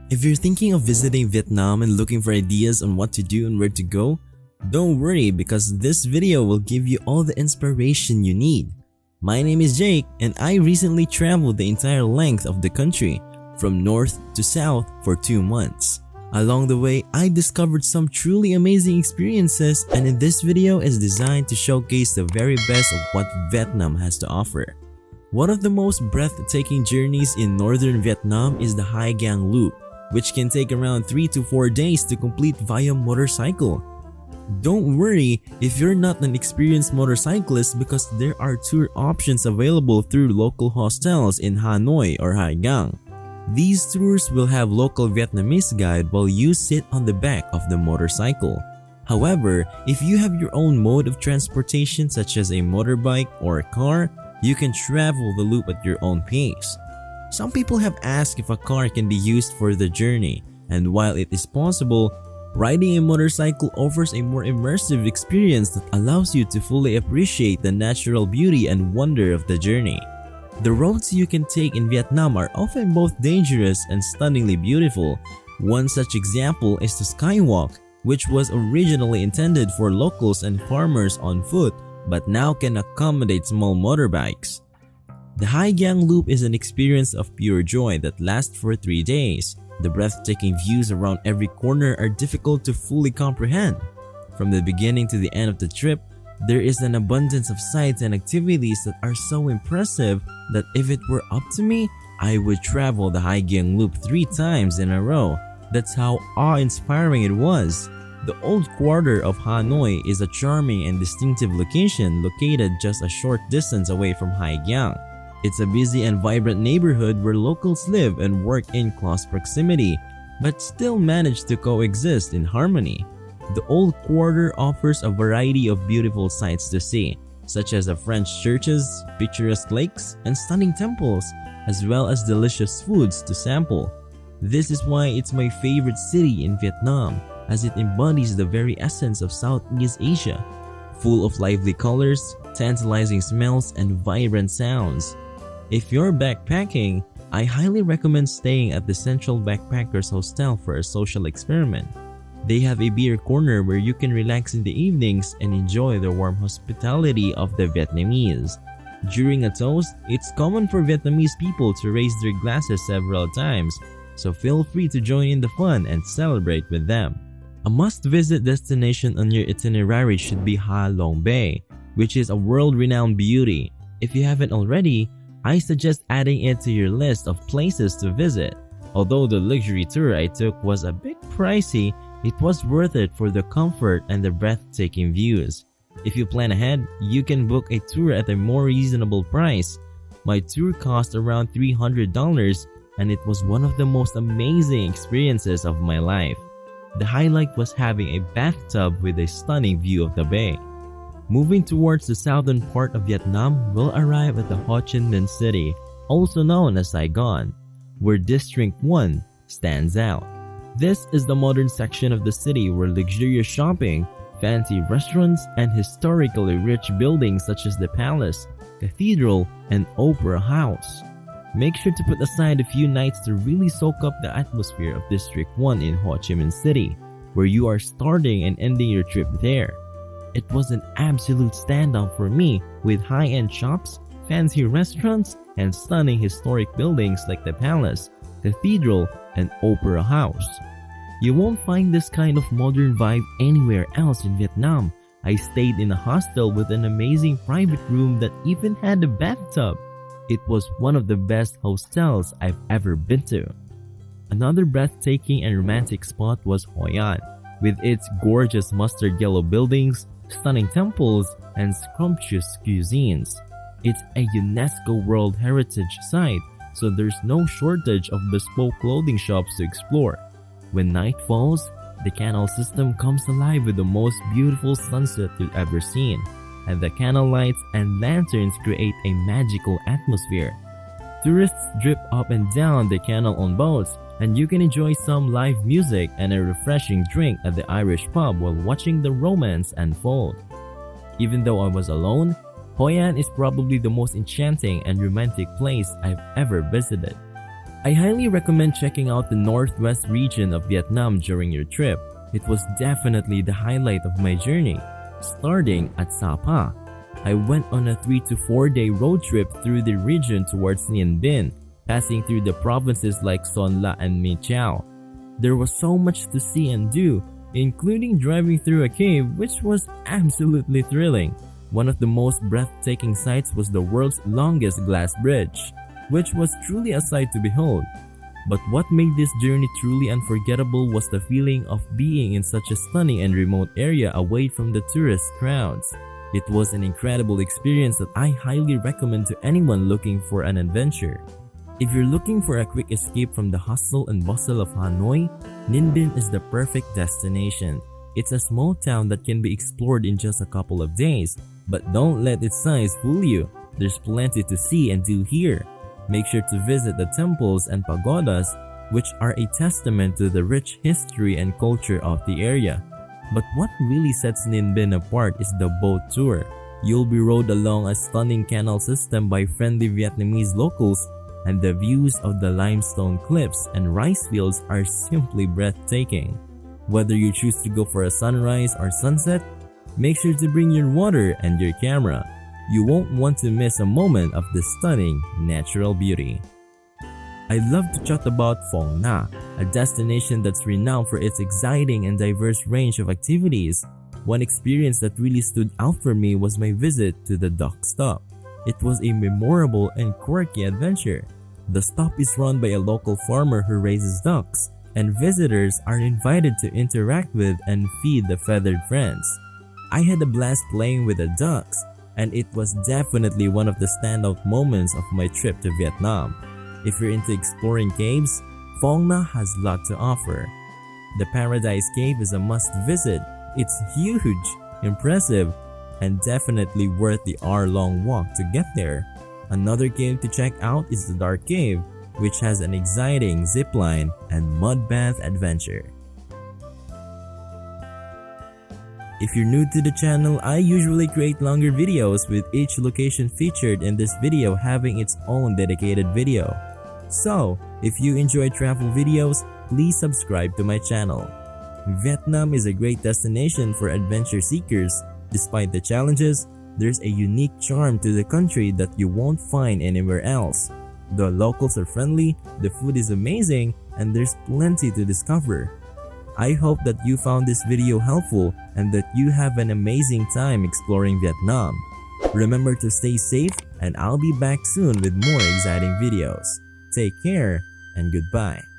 If you're thinking of visiting Vietnam and looking for ideas on what to do and where to go, don't worry because this video will give you all the inspiration you need. My name is Jake and I recently traveled the entire length of the country, from north to south for 2 months. Along the way, I discovered some truly amazing experiences, and in this video is designed to showcase the very best of what Vietnam has to offer. One of the most breathtaking journeys in northern Vietnam is the Ha Giang Loop, which can take around 3 to 4 days to complete via motorcycle. Don't worry if you're not an experienced motorcyclist because there are tour options available through local hostels in Hanoi or Ha Giang. These tours will have local Vietnamese guide while you sit on the back of the motorcycle. However, if you have your own mode of transportation such as a motorbike or a car, you can travel the loop at your own pace. Some people have asked if a car can be used for the journey, and while it is possible, riding a motorcycle offers a more immersive experience that allows you to fully appreciate the natural beauty and wonder of the journey. The roads you can take in Vietnam are often both dangerous and stunningly beautiful. One such example is the Skywalk, which was originally intended for locals and farmers on foot but now can accommodate small motorbikes. The Ha Giang Loop is an experience of pure joy that lasts for 3 days. The breathtaking views around every corner are difficult to fully comprehend. From the beginning to the end of the trip, there is an abundance of sights and activities that are so impressive that if it were up to me, I would travel the Ha Giang Loop 3 times in a row. That's how awe-inspiring it was. The old quarter of Hanoi is a charming and distinctive location located just a short distance away from Ha Giang. It's a busy and vibrant neighborhood where locals live and work in close proximity, but still manage to coexist in harmony. The old quarter offers a variety of beautiful sights to see, such as the French churches, picturesque lakes, and stunning temples, as well as delicious foods to sample. This is why it's my favorite city in Vietnam, as it embodies the very essence of Southeast Asia, full of lively colors, tantalizing smells, and vibrant sounds. If you're backpacking, I highly recommend staying at the Central Backpackers Hostel for a social experiment. They have a beer corner where you can relax in the evenings and enjoy the warm hospitality of the Vietnamese. During a toast, it's common for Vietnamese people to raise their glasses several times, so feel free to join in the fun and celebrate with them. A must-visit destination on your itinerary should be Ha Long Bay, which is a world-renowned beauty. If you haven't already, I suggest adding it to your list of places to visit. Although the luxury tour I took was a bit pricey, it was worth it for the comfort and the breathtaking views. If you plan ahead, you can book a tour at a more reasonable price. My tour cost around $300 and it was one of the most amazing experiences of my life. The highlight was having a bathtub with a stunning view of the bay. Moving towards the southern part of Vietnam, we'll arrive at the Ho Chi Minh City, also known as Saigon, where District 1 stands out. This is the modern section of the city where luxurious shopping, fancy restaurants, and historically rich buildings such as the palace, cathedral, and opera house. Make sure to put aside a few nights to really soak up the atmosphere of District 1 in Ho Chi Minh City, where you are starting and ending your trip there. It was an absolute standout for me with high-end shops, fancy restaurants, and stunning historic buildings like the palace, cathedral, and opera house. You won't find this kind of modern vibe anywhere else in Vietnam. I stayed in a hostel with an amazing private room that even had a bathtub. It was one of the best hostels I've ever been to. Another breathtaking and romantic spot was Hoi An, with its gorgeous mustard yellow buildings, stunning temples, and scrumptious cuisines. It's a UNESCO World Heritage Site, so there's no shortage of bespoke clothing shops to explore. When night falls, the canal system comes alive with the most beautiful sunset you've ever seen, and the canal lights and lanterns create a magical atmosphere. Tourists drip up and down the canal on boats, and you can enjoy some live music and a refreshing drink at the Irish pub while watching the romance unfold. Even though I was alone, Hoi An is probably the most enchanting and romantic place I've ever visited. I highly recommend checking out the northwest region of Vietnam during your trip. It was definitely the highlight of my journey. Starting at Sapa, I went on a 3 to 4 day road trip through the region towards Ninh Binh, passing through the provinces like Son La and My Chau. There was so much to see and do, including driving through a cave, which was absolutely thrilling. One of the most breathtaking sights was the world's longest glass bridge, which was truly a sight to behold. But what made this journey truly unforgettable was the feeling of being in such a stunning and remote area away from the tourist crowds. It was an incredible experience that I highly recommend to anyone looking for an adventure. If you're looking for a quick escape from the hustle and bustle of Hanoi, Ninh Binh is the perfect destination. It's a small town that can be explored in just a couple of days, but don't let its size fool you. There's plenty to see and do here. Make sure to visit the temples and pagodas, which are a testament to the rich history and culture of the area. But what really sets Ninh Binh apart is the boat tour. You'll be rowed along a stunning canal system by friendly Vietnamese locals, and the views of the limestone cliffs and rice fields are simply breathtaking. Whether you choose to go for a sunrise or sunset, make sure to bring your water and your camera. You won't want to miss a moment of the stunning natural beauty. I'd love to chat about Phong Nha, a destination that's renowned for its exciting and diverse range of activities. One experience that really stood out for me was my visit to the duck stop. It was a memorable and quirky adventure. The stop is run by a local farmer who raises ducks, and visitors are invited to interact with and feed the feathered friends. I had a blast playing with the ducks, and it was definitely one of the standout moments of my trip to Vietnam. If you're into exploring caves, Phong Nha has a lot to offer. The Paradise Cave is a must visit. It's huge, impressive, and definitely worth the hour-long walk to get there. Another cave to check out is the Dark Cave, which has an exciting zipline and mud bath adventure. If you're new to the channel, I usually create longer videos with each location featured in this video having its own dedicated video. So, if you enjoy travel videos, please subscribe to my channel. Vietnam is a great destination for adventure seekers. Despite the challenges, there's a unique charm to the country that you won't find anywhere else. The locals are friendly, the food is amazing, and there's plenty to discover. I hope that you found this video helpful and that you have an amazing time exploring Vietnam. Remember to stay safe, and I'll be back soon with more exciting videos. Take care and goodbye.